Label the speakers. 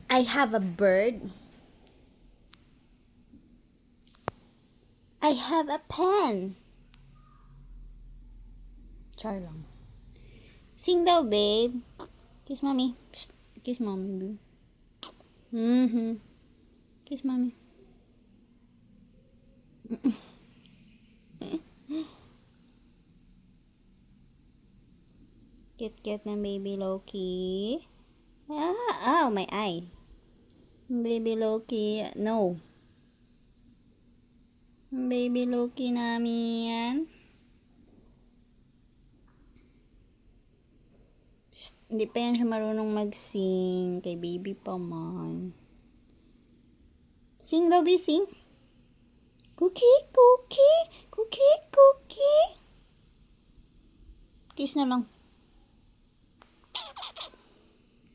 Speaker 1: I have a bird. I have a pen. Char lang. Sing daw, babe. Kiss mommy. Psst. Kiss mommy, babe. Kiss mommy. Kit ng baby Loki. Oh, my eye. Baby Loki, no. Baby Loki namin yan. Shh, hindi pa yan siya marunong mag-sing. Kay baby pa man. Sing daw, sing. Cookie, cookie, cookie, cookie. Kiss na lang.